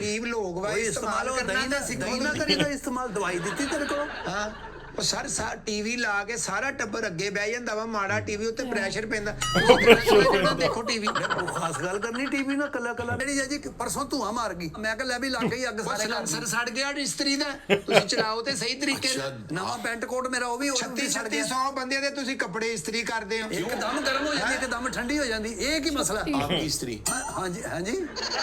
गरीब लोग वा इस्तेमाल करना ना सिखो ना करेगा इस्तेमाल दवाई दी तेरे को। हाँ सर टीवी ला के सारा टब्बर अगे बह जाता वा माड़ा टीवी उत्ते प्रैशर पैंदा देखो टीवी खास गल करनी टीवी ना कला कला मेरी जी परसों धुआं मार गई मैं कह लै भी लग गई अग सारे सर सड़ गया इस्त्री दा तुसी चलाओ ते सही तरीके नवा पेंट कोट मेरा वो भी 3600 बंदे दे तुसी कपड़े इस्त्री करदे हो एकदम गर्म हो जाती एकदम ठंडी हो जाती ये की मसला आपकी इस्त्री हां जी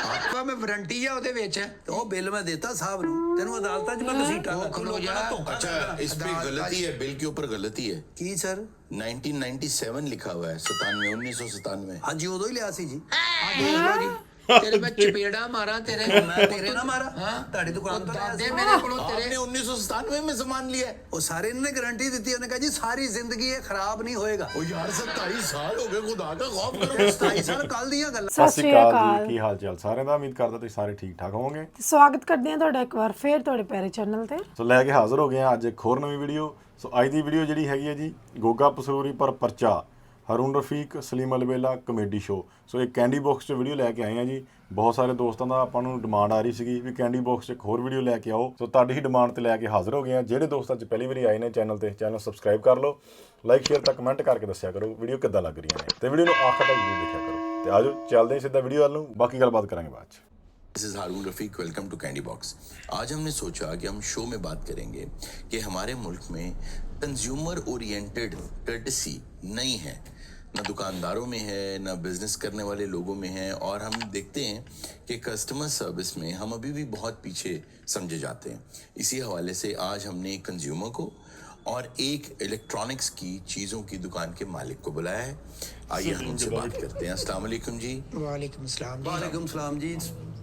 आपका मैं वारंटी है ओदे विच तो बिल मैं देता साहब नु तेनु अदालत च मैं घसीटा खलो जा अच्छा इस पे गलती है, बिल के ऊपर गलती है। की सर 1997 लिखा हुआ है 1997। हाँ जी उदो ही लिया सी जी तेरे मैं चपेड़ा मारा तेरे मैं तेरे ना मारा हां ताड़ी दुकान तो दादे मेरे कोलों तेरे आपने 1997 में सामान लिया है। वो सारे इन्होंने गारंटी दी थी उन्होंने कहा जी सारी जिंदगी ये खराब नहीं होएगा। ओ यार 27 साल हो गए खुदा का खौफ करो। 27 साल कल ਦੀਆਂ ਗੱਲਾਂ। ਸਤਿ ਸ਼੍ਰੀ ਅਕਾਲ ਜੀ, ਕੀ ਹਾਲ ਚਾਲ ਸਾਰਿਆਂ ਦਾ। ਉਮੀਦ ਕਰਦਾ ਤੁਸੀਂ ਸਾਰੇ ਠੀਕ ਠਾਕ ਹੋਵੋਗੇ। ਸਵਾਗਤ ਕਰਦੇ ਹਾਂ ਤੁਹਾਡਾ ਇੱਕ ਵਾਰ ਫੇਰ ਤੁਹਾਡੇ ਪਿਆਰੇ ਚੈਨਲ ਤੇ। ਸੋ ਲੈ ਕੇ ਹਾਜ਼ਰ ਹੋ ਗਏ ਹਾਂ ਅੱਜ ਇੱਕ ਹੋਰ ਨਵੀਂ ਵੀਡੀਓ। ਸੋ ਅੱਜ ਦੀ ਵੀਡੀਓ ਜਿਹੜੀ ਹੈਗੀ ਹੈ ਜੀ ਗੋਗਾ ਪਸਰੂਰੀ ਪਰ ਪਰਚਾ ਹरून ਰਫੀਕ ਸਲੀਮ ਅਲਬੇਲਾ ਕਮੇਡੀ ਸ਼ੋ। ਸੋ ਇੱਕ ਕੈਂਡੀ ਬਾਕਸ 'ਚ ਵੀਡੀਓ ਲੈ ਕੇ ਆਏ ਹਾਂ ਜੀ। ਬਹੁਤ ਸਾਰੇ ਦੋਸਤਾਂ ਦਾ ਆਪਾਂ ਨੂੰ ਡਿਮਾਂਡ ਆ ਰਹੀ ਸੀਗੀ ਵੀ ਕੈਂਡੀ ਬਾਕਸ 'ਚ ਇੱਕ ਹੋਰ ਵੀਡੀਓ ਲੈ ਕੇ ਆਓ। ਸੋ ਤੁਹਾਡੀ ਹੀ ਡਿਮਾਂਡ ਤੇ ਲੈ ਕੇ ਹਾਜ਼ਰ ਹੋ ਗਏ ਹਾਂ। ਜਿਹੜੇ ਦੋਸਤਾਂ 'ਚ ਪਹਿਲੀ ਵਾਰੀ ਆਏ ਨੇ ਚੈਨਲ ਤੇ ਚੈਨਲ ਸਬਸਕ੍ਰਾਈਬ ਕਰ ਲਓ, ਲਾਈਕ ਸ਼ੇਅਰ ਤਾਂ ਕਮੈਂਟ ਕਰਕੇ ਦੱਸਿਆ ਕਰੋ ਵੀਡੀਓ ਕਿੱਦਾਂ ਲੱਗ ਰਹੀਆਂ ਨੇ ਤੇ ਵੀਡੀਓ ਨੂੰ ਆਖਰ ਤੱਕ ਜ਼ਰੂਰ ਦੇਖਿਆ ਕਰੋ। ਤੇ ਆਜੋ ਚੱਲਦੇ ਹਾਂ ਸਿੱਧਾ ਵੀਡੀਓ ਵੱਲ ਨੂੰ, ਬਾਕੀ ਗੱਲਬਾਤ ਕਰਾਂਗੇ ਬਾਅਦ 'ਚ। This is Haroon Rafiq, welcome to Candy Box. आज हमने सोचा कि हम शो में बात करेंगे कि हमारे मुल्क में कंज्यूमर ओरिएंटेड कर्टसी नहीं है, ना दुकानदारों में है ना बिजनेस करने वाले लोगों में है। और हम देखते हैं कि कस्टमर सर्विस में हम अभी भी बहुत पीछे समझे जाते हैं। इसी हवाले से आज हमने एक कंज्यूमर को और एक इलेक्ट्रॉनिक्स की चीज़ों की दुकान के मालिक को बुलाया है। आइए हम उनसे बात करते हैं। अस्सलाम वालेकुम जी। वालेकुम सलाम वालेकुम सलाम जी।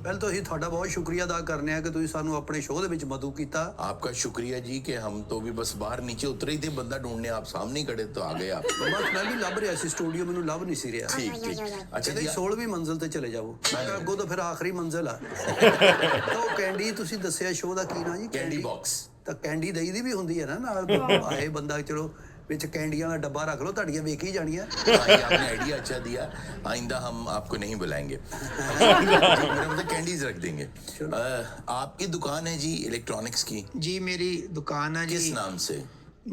ਪਹਿਲ तो ਅਸੀਂ ਤੁਹਾਡਾ ਬਹੁਤ ਸ਼ੁਕਰੀਆ ਅਦਾ ਕਰਨੇ ਆ ਕਿ ਤੁਸੀਂ ਸਾਨੂੰ ਆਪਣੇ ਸ਼ੋਅ ਦੇ ਵਿੱਚ ਮਦੂ ਕੀਤਾ। आपका शुक्रिया जी कि हम तो भी बस बाहर नीचे उतरे ही थे बंदा ढूंढने, आप सामने ही खड़े तो आ गए आप। ਬਸ ਮੈਂ ਵੀ ਲੱਭ ਰਿਹਾ ਸੀ ਸਟੂਡੀਓ, ਮੈਨੂੰ ਲੱਭ ਨਹੀਂ ਸੀ ਰਿਹਾ। ठीक ठीक। अच्छा ਕਹਿੰਦੇ जी 16ਵੀਂ ਮੰਜ਼ਿਲ ਤੇ ਚਲੇ ਜਾਵੋ। ਮੈਂ ਕਿਹਾ ਅੱਗੋਂ ਤਾਂ ਫਿਰ ਆਖਰੀ ਮੰਜ਼ਿਲ ਆ। ਤਾਂ ਉਹ ਕੈਂਡੀ ਤੁਸੀਂ ਦੱਸਿਆ ਸ਼ੋਅ ਦਾ ਕੀ ਨਾਂ ਜੀ? Candy box. ਤਾਂ ਕੈਂਡੀ ਦਈ ਦੀ ਵੀ ਹੁੰਦੀ ਹੈ ਨਾ ਨਾਲ ਆਏ ਬੰਦਾ ਚਲੋ ਵਿੱਚ ਕੈਂਡੀਆਂ ਦਾ ਡੱਬਾ ਰੱਖ ਲਓ, ਤੁਹਾਡੀਆਂ ਵੇਖੀ ਜਾਣੀਆਂ। हाँ, ये आपने आइडिया अच्छा दिया। आइंदा हम आपको नहीं बुलाएंगे। मेरा मतलब कैंडीज रख देंगे। आपकी दुकान है जी इलेक्ट्रॉनिक्स की, जी मेरी दुकान है किस जी नाम से?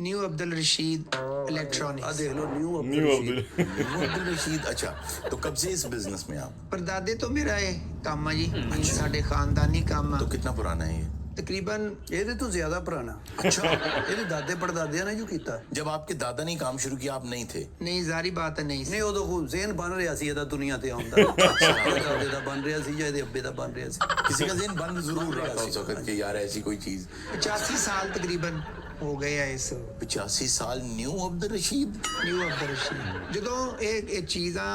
न्यू अब्दुल रशीद ਆ इलेक्ट्रॉनिक्स। ਦੇਖ ਲਓ ਨਿਊ मोहम्मद रशीद। अच्छा, तो कब से इस बिजनेस में आप? परदादे तो मेरा ये काम है जी, साडे खानदानी काम तो है। कितना पुराना है ये? तकरीबन ਇਹਦੇ ਤੋਂ ਜ਼ਿਆਦਾ ਪੁਰਾਣਾ। अच्छा, ਇਹਦੇ ਦਾਦੇ ਪੜਦਾਦਿਆਂ ਨੇ ਜੋ ਕੀਤਾ। जब आपके दादा ने काम शुरू किया आप नहीं थे? नहीं जारी बात है नहीं ਨਹੀਂ ਉਦੋਂ ਕੋਈ ਜ਼ੇਨ ਬਣ ਰਿਹਾ ਸੀ ਇਹਦਾ ਦੁਨੀਆ ਤੇ ਆਉਣ ਦਾ। ਦਾਦੇ ਦਾ ਬਣ ਰਿਹਾ ਸੀ ਜਾਂ ਇਹਦੇ ਅੱਬੇ ਦਾ ਬਣ ਰਿਹਾ ਸੀ। किसी का ज़हन बंद जरूर रहा था उस वक्त कि यार ऐसी कोई चीज। 85 साल तकरीबन हो गए है इस 85 साल न्यू अब्दुल रशीद। ਨਿਊ ਅਬਦੁਲ ਰਸ਼ੀਦ। ਜਦੋਂ ਇਹ ਚੀਜ਼ਾਂ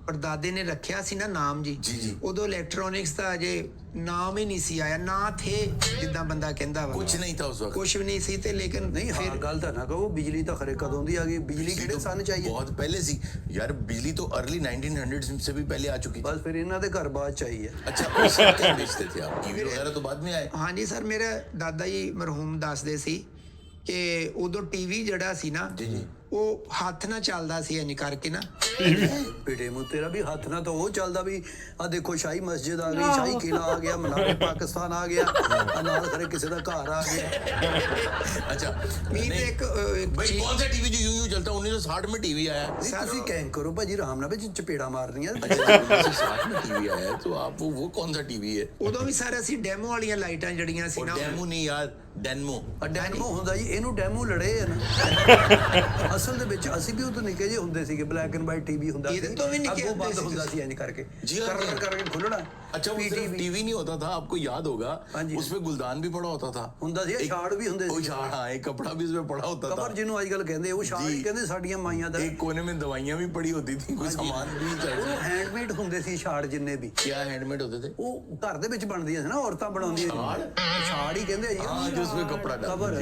ਪਰਦਾਦੇ ਨੇ ਰੱਖਿਆ ਸੀ ਨਾ ਨਾਮ ਜੀ, ਉਦੋਂ ਇਲੈਕਟ੍ਰੋਨਿਕਸ ਦਾ ਅਜੇ ਨਾਮ ਹੀ ਨਹੀਂ ਸੀ ਆਇਆ, ਨਾ ਥੇ ਜਿੱਦਾਂ ਬੰਦਾ ਕਹਿੰਦਾ ਵਾ, कुछ नहीं था उस वक्त। ਕੁਝ ਵੀ ਨਹੀਂ ਸੀ। ਤੇ ਲੇਕਿਨ ਨਹੀਂ ਹਾਂ ਗੱਲ ਤਾਂ ਨਾ ਕਹੋ, ਬਿਜਲੀ ਤਾਂ ਖਰੇ कदों ਦੀ ਆ ਗਈ। ਬਿਜਲੀ ਕਿਹੜੇ ਸਨ ਚਾਹੀਏ? बहुत पहले सी यार, बिजली तो अर्ली 1900s से भी पहले आ चुकी थी। ਬਸ ਫਿਰ ਇਹਨਾਂ ਦੇ ਘਰ ਬਾਅਦ ਚਾਹੀਏ। अच्छा, उस वक्त क्या बेचते थे आप? टीवी वगैरह तो बाद में आए। ਹਾਂਜੀ ਸਰ, ਮੇਰੇ ਦਾਦਾ ਜੀ ਮਰਹੂਮ ਦੱਸਦੇ ਸੀ ਕਿ ਉਦੋਂ ਟੀਵੀ ਜਿਹੜਾ ਸੀ ਨਾ ਉਹ ਹੱਥ ਨਾਲ ਚੱਲਦਾ ਸੀ ਇੰਜ ਕਰਕੇ ਨਾ। ਬੇਟੇ ਮੂੰ ਤੇਰਾ ਵੀ ਹੱਥ ਨਾਲ ਤਾਂ ਉਹ ਚੱਲਦਾ ਵੀ ਆ ਦੇਖੋ ਸ਼ਾਹੀ ਮਸਜਿਦ ਆ ਗਈ, ਸ਼ਾਹੀ ਕਿਲਾ ਆ ਗਿਆ, ਮਨਾਰੇ ਪਾਕਿਸਤਾਨ ਆ ਗਿਆ, ਆ ਨਾਲ ਖਰੇ ਕਿਸੇ ਦਾ ਘਰ ਆ ਗਿਆ। अच्छा, ਨਹੀਂ ਤੇ नहीं, ਇੱਕ भाई कौन सा टीवी जो यूं यूं चलता है? 1960 में टीवी आया। ਨਹੀਂ ਤੁਸੀਂ ਕੈਂਕ ਕਰੋ ਭਾਜੀ, ਆਰਾਮ ਨਾਲ ਵਿੱਚ ਚਪੇੜਾ ਮਾਰਨੀਆਂ। अच्छा, 1960 में टीवी आया है तो आप वो कौन सा टीवी है? ਉਦੋਂ ਵੀ ਸਰ ਅਸੀਂ ਡੈਮੋ ਵਾਲੀਆਂ ਲਾਈਟਾਂ ਜਿਹੜੀਆਂ ਸੀ और ਨਾ, डेमो नहीं यार, डेनमो। ਡੈਮੋ ਹੁੰਦਾ ਜੀ, ਇਹਨੂੰ ਡੈਮੋ ਲੜੇ ਆ ਨਾ। ਅਸਲ ਦੇ ਵਿੱਚ ਅਸੀਂ ਵੀ ਉਦੋਂ ਨਿੱਕੇ ਜਿਹੇ ਹੁੰਦੇ ਸੀਗੇ, ਬਲੈਕ ਐਂਡ ਵਾਈਟ ਟੀਵੀ ਹੁੰਦਾ ਸੀ, ਇਹਦੇ ਤੋਂ ਵੀ ਨਿੱਕੇ ਅੱਗੋਂ ਬੰਦ ਹੁੰਦੇ ਸੀ ਹੁੰਦਾ ਸੀ ਇੰਜ ਕਰਕੇ जी हाँ, ਕਰ ਕਰਕੇ ਖੁੱਲਣਾ। अच्छा, वो सिर्फ टीवी नहीं होता था, आपको याद होगा हाँ जी। उसमें गुलदान भी पड़ा होता था। ਹੁੰਦਾ ਸੀ, ਛਾੜ ਵੀ ਹੁੰਦੇ वो ਸੀ। झाड़, हाँ, एक कपड़ा भी उसमें पड़ा होता था। ਕਬਰ ਜਿਹਨੂੰ ਅੱਜ ਕੱਲ ਕਹਿੰਦੇ, ਉਹ ਛਾੜ ਹੀ ਕਹਿੰਦੇ ਸਾਡੀਆਂ ਮਾਈਆਂ ਦਾ। एक कोने में दवाइयां भी पड़ी होती थी, कोई सामान भी चाहिए। ਉਹ ਹੈਂਡਮੇਡ ਹੁੰਦੇ ਸੀ ਛਾੜ ਜਿੰਨੇ ਵੀ। क्या हैंडमेड होते थे? ਉਹ ਘਰ ਦੇ ਵਿੱਚ ਬਣਦੀਆਂ ਸੀ ਨਾ, ਔਰਤਾਂ ਬਣਾਉਂਦੀਆਂ ਸੀ। ਛਾੜ ਹੀ ਕਹਿੰਦੇ ਆ ਜੀ। हाँ, जो उसमें कपड़ा डाल ਕਵਰ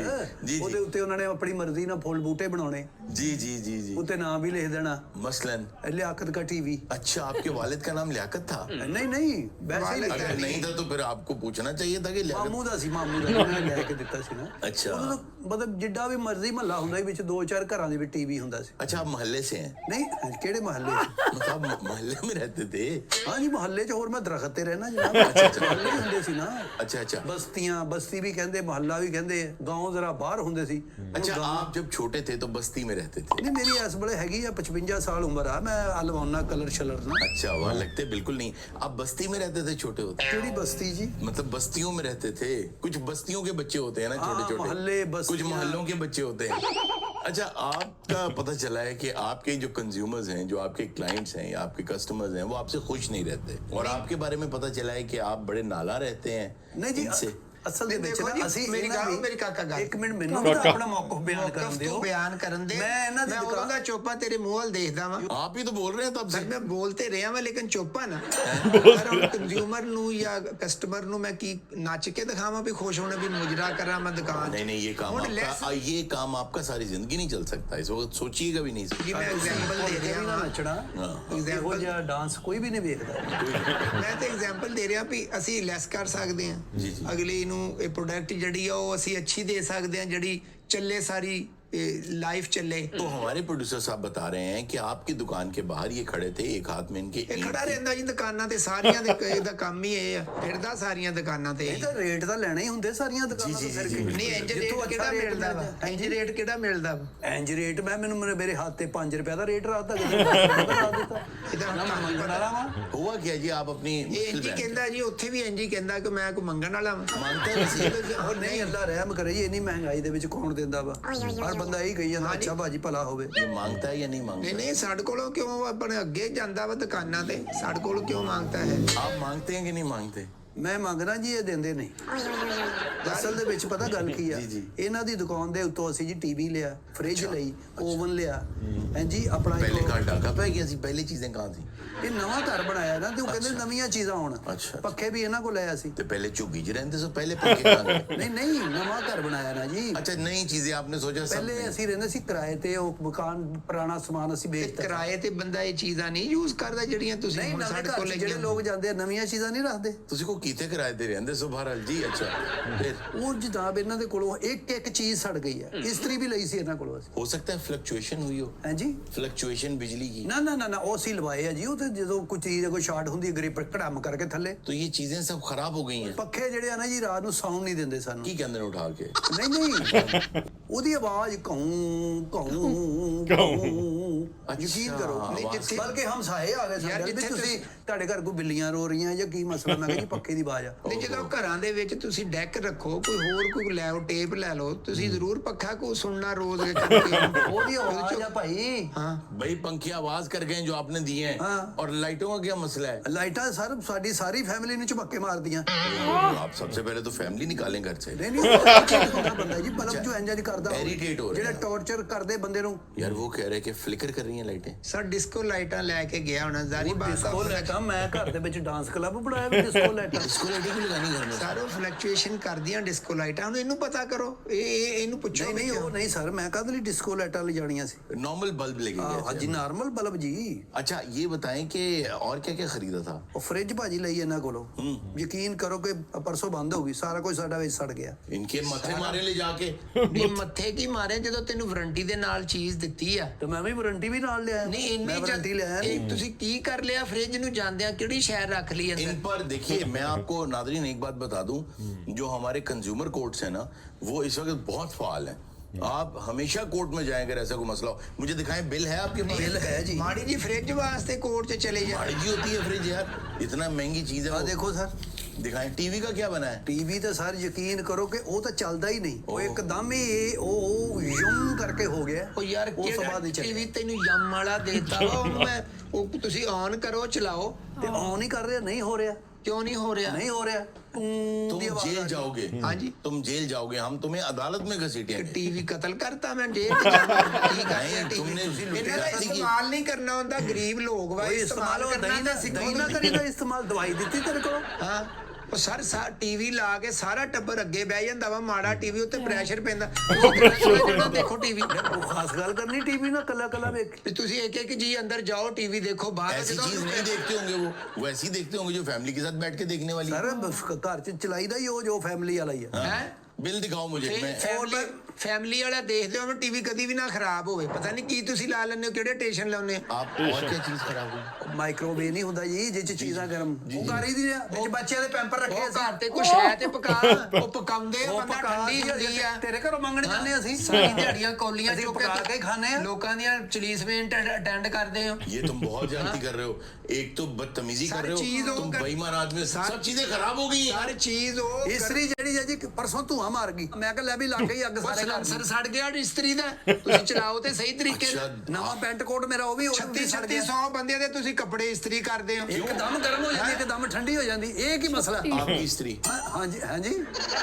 जी ਉਹਦੇ ਉੱਤੇ ਉਹਨਾਂ ਨੇ ਆਪਣੀ ਮਰਜ਼ੀ ਨਾਲ ਫੁੱਲ ਬੂਟੇ ਬਣਾਉਣੇ जी जी जी जी ਉੱਤੇ ਨਾਮ ਵੀ ਲਿਖ ਦੇਣਾ मसलन ਲਿਆਕਤ का टीवी। अच्छा आपके वालिद का नाम लियाकत था नहीं नहीं वैसे ही अगर नहीं था तो फिर आपको पूछना चाहिए था कि लियाकत ਮਾਮੂ ਦਾ ਸੀ ਮਾਮੂ ਦਾ ਉਹਨਾਂ ਨੇ ਲੈ ਕੇ ਦਿੱਤਾ ਸੀ ਨਾ। अच्छा ਉਦੋਂ ਮਤਲਬ ਜਿੱਡਾ ਵੀ ਮਰਜ਼ੀ ਮਹੱਲਾ ਹੁੰਦਾ ਸੀ ਵਿੱਚ 2-4 ਘਰਾਂ ਦੇ ਵਿੱਚ ਟੀਵੀ ਹੁੰਦਾ ਸੀ। अच्छा आप मोहल्ले से हैं ਨਹੀਂ ਕਿਹੜੇ ਮਹੱਲੇ 'ਚ? मतलब मोहल्ले में रहते थे ਹਾਂ ਜੀ ਮੁਹੱਲੇ 'ਚ ਹੋਰ ਮੈਂ ਦਰਖਤ ਤੇ ਰਹਿਣਾ ਜਨਾਬ। ਮੁਹੱਲੇ ਹੀ ਹੁੰਦੇ ਸੀ ਨਾ। अच्छा अच्छा ਬਸਤੀਆਂ ਬਸਤੀ ਵੀ ਕਹਿੰਦੇ ਮੁਹੱਲਾ ਵੀ ਕਹਿੰਦੇ ਗਾਉਂ ਜ਼ਰਾ ਬਾਹਰ ਹੁੰਦੇ ਸੀ। अच्छा आप जब छोटे थे तो बस्ती में रहते थे ਨਹੀਂ ਮੇਰੀ ਇਸ ਵੇਲੇ ਹੈਗੀ ਆ 55 ਸਾਲ ਉਮਰ ਆ ਮੈਂ ਹਲਵਾਉਣਾ ਕਲਰ ਸ਼ਲਰ ਨਾ। अच्छा वहाँ लगते बिल्कुल नहीं आप बस्ती में रहते थे छोटे होते ਕਿਹੜੀ ਬਸਤੀ ਜੀ? मतलब बस्तियों में रहते थे कुछ बस्तियों के बच्चे होते हैं ना छोटे छोटे मोहल्ले, कुछ बस्तियाँ। मोहल्लों के बच्चे होते हैं अच्छा आपका पता चला है कि आपके जो कंज्यूमर्स हैं जो आपके क्लाइंट्स हैं या आपके कस्टमर्स हैं वो आपसे खुश नहीं रहते और आपके बारे में पता चला है कि आप बड़े नाला रहते हैं ਨਹੀਂ ਜੀ इनसे ਅਸਲ ਦੇ ਵਿੱਚ ਦੇਖੋ ਨਾ ਜੀ, ਅਸੀਂ ਮੇਰੀ ਇਹਨਾਂ ਗੱਲ ਦੀ- ਮੇਰੀ ਕਾਕਾ ਗੱਲ। ਇੱਕ ਮਿੰਟ ਮੈਨੂੰ ਵੀ ਤਾਂ ਆਪਣਾ ਮੌਕਫ ਬਿਆਨ ਕਰਨ ਦਿਓ। ਬਿਆਨ ਕਰਨ ਦੇ ਮੈਂ ਇਹਨਾਂ ਦੀ ਮੈਂ ਉਦੋਂ ਦਾ ਚੋਪਾ ਤੇਰੇ ਮੂੰਹ ਵੱਲ ਦੇਖਦਾ ਵਾਂ आप ही तो बोल रहे हैं तब से ਸਰ ਮੈਂ ਬੋਲਤੇ ਰਿਹਾ ਵਾਂ ਲੇਕਿਨ ਚੋਪਾ ਨਾ ਪਰ ਹੁਣ ਕੰਜ਼ਿਊਮਰ ਨੂੰ ਜਾਂ ਕਸਟਮਰ ਨੂੰ ਮੈਂ ਕੀ ਨੱਚ ਕੇ ਦਿਖਾਵਾਂ ਵੀ ਖੁਸ਼ ਹੋਣੇ ਵੀ ਮੁਜਰਾ ਕਰਾਂ ਮੈਂ ਦੁਕਾਨ 'ਚ। नहीं नहीं ये काम आपका सारी जिंदगी नहीं चल सकता इस वक्त सोचिएगा भी नहीं ਜੀ ਮੈਂ ਐਗਜ਼ਾਮਪਲ ਦੇ ਰਿਹਾ ਨਾ ਵਾਂ ਨੱਚਣਾ ਇਹੋ ਐਗਜ਼ਾਮਪਲ ਜਿਹਾ ਡਾਂਸ ਕੋਈ ਵੀ ਨਹੀਂ ਵੇਖਦਾ। ਮੈਂ ਤੇ ਐਗਜ਼ਾਮਪਲ ਦੇ ਰਿਹਾ ਵੀ ਅਸੀਂ ਲੈਸ ਕਰ ਸਕਦੇ ਹਾਂ ਅਗਲੀ ਨੂੰ ਇਹ ਪ੍ਰੋਡਕਟ ਜਿਹੜੀ ਆ ਉਹ ਅਸੀਂ ਅੱਛੀ ਦੇ ਸਕਦੇ ਹਾਂ ਜਿਹੜੀ ਚੱਲੇ ਸਾਰੀ लाइफ चले। तो हमारे प्रोड्यूसर साहब बता रहे हैं कि आपकी दुकान के बाहर ये खड़े थे एक हाथ में इनके ਇਹ ਖੜਾ ਰਹਿੰਦਾ ਜੀ ਦੁਕਾਨਾਂ ਤੇ ਸਾਰੀਆਂ ਦੇ ਇਹਦਾ ਕੰਮ ਹੀ ਇਹ ਆ ਫਿਰਦਾ ਸਾਰੀਆਂ ਦੁਕਾਨਾਂ ਤੇ ਇਹ ਤਾਂ ਰੇਟ ਤਾਂ ਲੈਣੇ ਹੀ ਹੁੰਦੇ ਸਾਰੀਆਂ ਦੁਕਾਨਾਂ ਤੋਂ ਫਿਰ ਕੀ। ਨਹੀਂ ਇੰਜ ਰੇਟ ਕਿਹੜਾ ਮਿਲਦਾ ਵਾ ਇੰਜ ਰੇਟ ਕਿਹੜਾ ਮਿਲਦਾ ਵਾ ਇੰਜ ਰੇਟ ਮੈਨੂੰ ਮੇਰੇ ਹੱਥ ਤੇ 5 ਰੁਪਏ ਦਾ ਰੇਟ ਰਾਤ ਤੱਕ ਦਿੱਤਾ ਇਹਦਾ ਨਾ ਮੰਗਣ ਵਾਲਾ ਵਾ। हुआ क्या जी आप अपनी ਇਹ ਇੰਜ ਹੀ ਕਹਿੰਦਾ ਜੀ ਉੱਥੇ ਵੀ ਇੰਜ ਹੀ ਕਹਿੰਦਾ ਕਿ ਮੈਂ ਕੋਈ ਮੰਗਣ ਵਾਲਾ ਵਾਂ मानते हैं ਉਹ ਨਹੀਂ ਅੱਲਾ ਰਹਿਮ ਕਰੇ ਜੀ ਇੰਨੀ ਮਹਿੰਗਾਈ ਦੇ ਵਿੱਚ ਕੌਣ ਦਿੰਦਾ ਵਾ ਹਰ ਬੰਦਾ ਇਹੀ ਕਹੀ ਜਾਂਦਾ ਅੱਛਾ ਭਾਜੀ ਭਲਾ ਹੋਵੇ। ये मांगता है या नहीं मांगता ਨਹੀਂ ਨਹੀਂ ਸਾਡੇ ਕੋਲੋਂ ਕਿਉਂ ਆਪਣੇ ਅੱਗੇ ਜਾਂਦਾ ਵਾ ਦੁਕਾਨਾਂ ਤੇ ਸਾਡੇ ਕੋਲ ਕਿਉਂ ਮੰਗਦਾ ਹੈ आप मांगते हैं कि नहीं मांगते ਮੈਂ ਮੰਗਦਾ ਜੀ ਇਹ ਦਿੰਦੇ ਨਹੀਂ। ਅਸਲ ਦੇ ਵਿੱਚ ਪਤਾ ਗੱਲ ਕੀ ਆ ਇਹਨਾਂ ਦੀ ਦੁਕਾਨ ਦੇ ਉੱਤੋਂ ਅਸੀਂ ਜੀ ਟੀਵੀ ਲਿਆ ਫ੍ਰਿਜ ਲਈ ਓਵਨ ਲਿਆ ਹਾਂਜੀ ਆਪਣਾ पहले कहाँ डाका पै गया सी पहली चीजें कहाँ थी ਇਹ ਨਵਾਂ ਘਰ ਬਣਾਇਆ ਨਾ ਤੇ ਉਹ ਕਹਿੰਦੇ ਨਵੀਆਂ ਚੀਜ਼ਾਂ ਆਉਣ ਅੱਛਾ। ਪੱਖੇ ਵੀ ਇਹਨਾਂ ਕੋਲ ਲਿਆ ਸੀ। तो पहले चुगी ज रहते सो पहले पंखे कहाँ गए ਨਹੀਂ ਨਹੀਂ ਨਵਾਂ ਘਰ ਬਣਾਇਆ ਨਾ ਜੀ। अच्छा नई चीजें आपने सोचा सब ਪਹਿਲੇ ਅਸੀਂ ਰਹਿੰਦੇ ਸੀ ਕਿਰਾਏ ਤੇ ਉਹ ਮਕਾਨ ਪੁਰਾਣਾ ਸਮਾਨ ਅਸੀਂ ਤੇ ਵੇਚਦੇ ਕਿਰਾਏ ਤੇ ਬੰਦਾ ਇਹ ਚੀਜ਼ਾਂ ਨਹੀਂ ਯੂਜ਼ ਕਰਦਾ ਜਿਹੜੀਆਂ ਤੁਸੀਂ ਨਹੀਂ ਹੁਣ ਨਵੇਂ ਸਾਡੇ ਘਰ ਕੋਲ 'ਚ ਲੈ ਜਿਹੜੇ ਕੇ ਲੋਕ ਜਾਂਦੇ ਆ ਨਵੀਆਂ ਚੀਜ਼ਾਂ ਨਹੀਂ ਰੱਖਦੇ। तुझे को कीते किराए दे रहते सो बहरहाल जी अच्छा फिर ਉਹ ਜਨਾਬ ਇਹਨਾਂ ਦੇ ਕੋਲੋਂ ਇੱਕ ਇੱਕ ਚੀਜ਼ ਸੜ ਗਈ ਹੈ। ਇਸਤਰੀ ਵੀ ਲਈ ਸੀ ਇਹਨਾਂ ਕੋਲੋਂ ਅਸੀਂ। हो सकता है फ्लक्चुएशन हुई हो ਹਾਂਜੀ फ्लक्चुएशन बिजली की ਨਾ ਨਾ ਨਾ ਨਾ ਉਹ ਅਸੀਂ ਲਵਾਏ ਆ ਜੀ। ਉਹ ਤੇ ਜਦੋਂ ਕੋਈ ਚੀਜ਼ ਕੋਈ ਸ਼ਾਰਟ ਹੁੰਦੀ ਹੈ ਗ੍ਰਿਪ ਕੜਾਮ ਕਰਕੇ ਥੱਲੇ तो ये चीजें सब खराब हो गई हैं ਪੱਖੇ ਜਿਹੜੇ ਆ ਨਾ ਜੀ ਰਾਤ ਨੂੰ ਸਾਊਂਡ ਨਹੀਂ ਦਿੰਦੇ ਸਾਨੂੰ। की के अंदर उठा के ਨਹੀਂ ਨਹੀਂ ਉਹਦੀ ਆਵਾਜ਼ ਕੌਂ ਯਕੀਨ ਕਰੋ ਨਹੀਂ, ਜਿੱਥੇ- ਬਲਕਿ ਹਮਸਾਏ ਆ ਗਏ ਯਾਰ, ਸਾਡੇ ਵੀ ਜਿੱਥੇ ਤੁਸੀਂ ਤੁਹਾਡੇ ਘਰ ਕੋਈ ਬਿੱਲੀਆਂ ਰੋ ਰਹੀਆਂ ਜਾਂ ਕੀ ਮਸਲਾ ਮੈਂ ਕਿਹਾ ਜੀ ਪੱਖੇ ਦੀ ਆਵਾਜ਼ ਆ। ਨਹੀਂ ਜਦੋਂ ਘਰਾਂ ਦੇ ਵਿੱਚ ਤੁਸੀਂ ਡੈਕ ਰੱਖੋ ਕੋਈ ਹੋਰ ਕੋਈ ਲੈ ਆਓ ਟੇਪ ਲੈ ਲਓ ਤੁਸੀਂ ਜ਼ਰੂਰ ਪੱਖਾ ਕੋ ਸੁਣਨਾ ਰੋਜ਼ ਦੇ ਕਰਕੇ ਉਹਦੀ ਆਵਾਜ਼ ਆ ਭਾਈ। ਹਾਂ भाई पंखे आवाज कर गए जो आपने दिए हैं हाँ। और लाइटों का क्या मसला है ਲਾਈਟਾਂ ਸਰ ਸਾਡੀ ਸਾਰੀ ਫੈਮਿਲੀ ਨੂੰ ਝਪੱਕੇ ਮਾਰਦੀਆਂ। आप सबसे पहले तो फैमिली निकालें घर से ਨਹੀਂ ਨਹੀਂ ਉਹ ਚੀਜ਼ ਹੁੰਦਾ ਬੰਦਾ ਜੀ ਬਲਬ ਜੋ ਇੰਜ ਕਰਦਾ ਹੋਵੇ, Irritate ਹੋ ਰਿਹਾ। ਜਿਹੜਾ ਟੌਰਚਰ ਕਰਦੇ ਬੰਦੇ ਨੂੰ। यार वो कह रहे हैं कि फ्लिकर कर रही हैं लाइटें ਸਰ ਡਿਸਕੋ ਲਾਈਟਾਂ ਲੈ ਕੇ ਗਿਆ ਹੋਣਾ ਜ਼ਾਰੀ ਬਾਤ ਡਿਸਕੋ ਲਾਈਟਾਂ ਮੈਂ ਘਰ ਦੇ ਵਿੱਚ ਡਾਂਸ ਕਲੱਬ ਬਣਾਇਆ ਵੀ ਡਿਸਕੋ ਲਾਈਟਾਂ। इसको लाइटें क्यों लगानी घर में ਸਾਰੋ ਫਲਕਚੁਏਸ਼ਨ ਕਰਦੀਆਂ ਡਿਸਕੋ ਲਾਈਟਾਂ ਨੂੰ ਇਹਨੂੰ ਪਤਾ ਕਰੋ ਇਹ ਇਹਨੂੰ ਪੁੱਛੋ ਨਹੀਂ ਨਹੀਂ ਉਹ ਨਹੀਂ ਸਰ ਮੈਂ ਕਾਹਦੇ ਲਈ ਡਿਸਕੋ ਲਾਈਟਾਂ ਲੈ ਜਾਣੀਆਂ ਸੀ। नॉर्मल बल्ब लेके गए थे ਹਾਂਜੀ ਨਾਰਮਲ ਬਲਬ ਜੀ। अच्छा ये बताएं कि और क्या क्या खरीदा था ਉਹ ਫ੍ਰਿਜ ਭਾਜੀ ਲਈ ਇਹਨਾਂ ਕੋਲੋਂ ਯਕੀਨ ਕਰੋ ਕਿ ਪਰਸੋਂ ਬੰਦ ਹੋ ਗਈ ਸਾਰਾ ਕੁਝ ਸਾਡਾ ਵਿੱਚ ਸੜ ਗਿਆ। इनके मथे मारे ले जाके ਨਹੀਂ ਮੱਥੇ ਕੀ ਮਾਰੇ ਜਦੋਂ ਤੈਨੂੰ ਵਾਰੰਟੀ ਦੇ ਨਾਲ ਚੀਜ਼ ਦਿੱਤੀ ਆ ਤੇ ਮੈਂ ਵੀ ਵਾਰੰਟੀ ਵੀ ਨਾਲ ਲਿਆ। ਨਹੀਂ ਇੰਨੀ ਮੈਂ ਵਾਰੰਟੀ ਲਿਆ ਨਹੀਂ। ਇਹ ਤੁਸੀਂ ਕੀ ਕਰ ਲਿਆ ਫ੍ਰਿਜ ਨੂੰ ਜਾਂਦਿਆਂ ਕਿਹੜੀ ਸ਼ਹਿਰ ਰੱਖ ਲਈ ਅੰਦਰ इन पर देखिए मैं आपको नादरीन एक बात बता दूं जो हमारे कंज्यूमर कोर्ट्स हैं ना वो इस वक्त बहुत फाल हैं आप हमेशा कोर्ट में जाएं अगर ऐसा कोई मसला हो मुझे दिखाएं बिल है आपके पास ਬਿੱਲ ਹੈ ਜੀ। ਮਾੜੀ ਜੀ ਫ੍ਰਿਜ ਵਾਸਤੇ ਕੋਰਟ 'ਚ ਚਲੇ ਜਾ भाड़ी होती है फ्रिज यार इतना महंगी चीज है ਆ वो। ਦੇਖੋ ਸਰ दिखाएं टीवी का क्या बना है ਟੀਵੀ ਤਾਂ ਸਰ ਯਕੀਨ ਕਰੋ ਕਿ ਉਹ ਤਾਂ ਚੱਲਦਾ ਹੀ ਨਹੀਂ। ਉਹ ਇੱਕਦਮ ਹੀ ਉਹ ਯੂੰ ਕਰਕੇ ਹੋ ਗਿਆ। ਉਹ ਯਾਰ ਉਸ ਤੋਂ ਕਿਹੜਾ ਬਾਅਦ ਹੀ ਚੱਲਿਆ। ਟੀਵੀ ਤੈਨੂੰ ਯਮ ਵਾਲਾ ਦੇਤਾ ਵਾ ਉਹਨੂੰ ਮੈਂ ਉਹ ਤੁਸੀਂ ਔਨ ਕਰੋ ਚਲਾਓ ਤੇ ਆਨ ਹੀ ਕਰ ਰਿਹਾ ਨਹੀਂ ਹੋ ਰਿਹਾ ਕਿਉਂ ਨਹੀਂ ਹੋ ਰਿਹਾ ਨਹੀਂ ਹੋ ਰਿਹਾ। तुम जेल जाओगे हाँ जी। तुम जेल जाओगे हम तुम्हें अदालत में घसीटेंगे ਟੀਵੀ ਕਤਲ ਕਰਤਾ ਮੈਂ ਜੇਲ੍ਹ 'ਚ ਜਾਣਾ ਕੀ नहीं, तुमने ਇਹਨਾਂ ਦਾ ਇਸਤੇਮਾਲ ਨਹੀਂ ਕਰਨਾ ਹੁੰਦਾ ਗਰੀਬ ਲੋਕ ਵਾ ਕੋਈ ਇਸਤੇਮਾਲ ਕਰਨਾ ਤਾਂ ਦਹੀਂ ਨਾ ਕਰੀਦਾ ਇਸਤੇਮਾਲ ਦਵਾਈ ਦਿੱਤੀ ਤੇਰੇ ਕੋਲ। ਹਾਂ ਉਹ ਸਰ ਟੀਵੀ ਲਾ ਕੇ ਸਾਰਾ ਟੱਬਰ ਅੱਗੇ ਬਹਿ ਜਾਂਦਾ ਵਾ, ਮਾੜਾ ਟੀਵੀ ਉੱਤੇ ਪ੍ਰੈਸ਼ਰ ਪੈਂਦਾ, ਦੇਖੋ ਟੀਵੀ। ਉਹ ਖਾਸ ਗੱਲ ਕਰਨੀ ਟੀਵੀ ਨਾਲ ਕੱਲਾ ਕੱਲਾ ਵੇਖ। ਤੁਸੀਂ ਇੱਕ ਜੀ ਅੰਦਰ ਜਾਓ ਟੀवी देखो, बाहर ऐसी चीज नहीं देखते होंगे वो ऐसी देखते होंगे जो फैमिली के साथ बैठ के देखने वाली। ਸਰ ਘਰ ਚ ਚਲਾਈਦਾ ਹੀ ਉਹ ਜੋ ਫੈਮਿਲੀ ਵਾਲਾ ਹੀ ਆ। है बिल दिखाओ मुझे। मैं फैमिली वाला देखते हो टीवी कभी भी ना खराब होवे, पता नहीं की तुसी ला लेने हो, किहड़े स्टेशन लाउने आप और क्या चीज खराब हुई? ਮਾਈਕ੍ਰੋਵੇਵ ਨਹੀਂ ਹੁੰਦਾ ਜੀ ਜਿਹ ਚ ਚੀਜ਼ਾਂ ਗਰਮ ਉਹ ਕਰੀ ਦੀ ਆ ਵਿੱਚ ਬੱਚਿਆਂ ਦੇ ਪੈਂਪਰ ਰੱਖੇ ਉਹ ਅਸੀਂ ਘਰ ਤੇ ਕੁਛ ਹੈ ਤੇ ਪਕਾ, ਉਹ ਪਕਾਉਂਦੇ ਆ, ਉਹ ਬੰਦਾ ਪਕਾ ਠੰਡੀ ਦੀ ਹੁੰਦੀ ਆ। ਤੇਰੇ ਘਰੋਂ ਮੰਗਣ ਜਾਂਦੇ ਅਸੀਂ ਸਾਰੀ ਦਿਹਾੜੀਆਂ ਕੌਲੀਆਂ ਅਸੀਂ ਚੁੱਕ ਪਕਾ ਕੇ ਖਾਣੇ ਆ। ਲੋਕਾਂ ਦੀਆਂ ਚਲੀਸਮੈਂਟ ਅਟੈਂਡ ਕਰਦੇ ਹੋ। ये तुम बहुत ज्यादती कर रहे हो। एक तो बदतमीजी कर रहे चीज हो, वो तुम कर- बेईमान आदमी हो। सब चीजें खराब हो गई हैं। ਹਰ ਚੀਜ਼ ਉਹ ਇਸਤਰੀ ਜਿਹੜੀ ਹੈ ਜੀ ਪਰਸੋਂ ਧੂਆਂ ਮਾਰ ਗਈ। ਮੈਂ ਕਿਹਾ ਲੈ ਵੀ ਲੱਗ ਗਈ ਅੱਗ ਸਾਰੇ ਘਰ ਸਰ ਸੜ ਗਿਆ ਇਸਤਰੀ ਦਾ, ਤੁਸੀਂ ਚਲਾਓ ਤੇ ਸਹੀ ਤਰੀਕੇ अच्छा, ਨਾਲ। ਨਵਾਂ ਪੈਂਟ ਕੋਟ ਮੇਰਾ ਉਹ ਵੀ 3600 ਬੰਦਿਆਂ ਦੇ ਤੁਸੀਂ ਕੱਪੜੇ ਇਸਤਰੀ ਕਰਦੇ ਹੋ। ਇੱਕਦਮ ਗਰਮ ਹੋ ਜਾਂਦੀ ਇੱਕਦਮ ਠੰਡੀ ਹੋ ਜਾਂਦੀ। ਇਹ ਕੀ ਮਸਲਾ? आपकी स्त्री, ਹਾਂਜੀ ਹਾਂਜੀ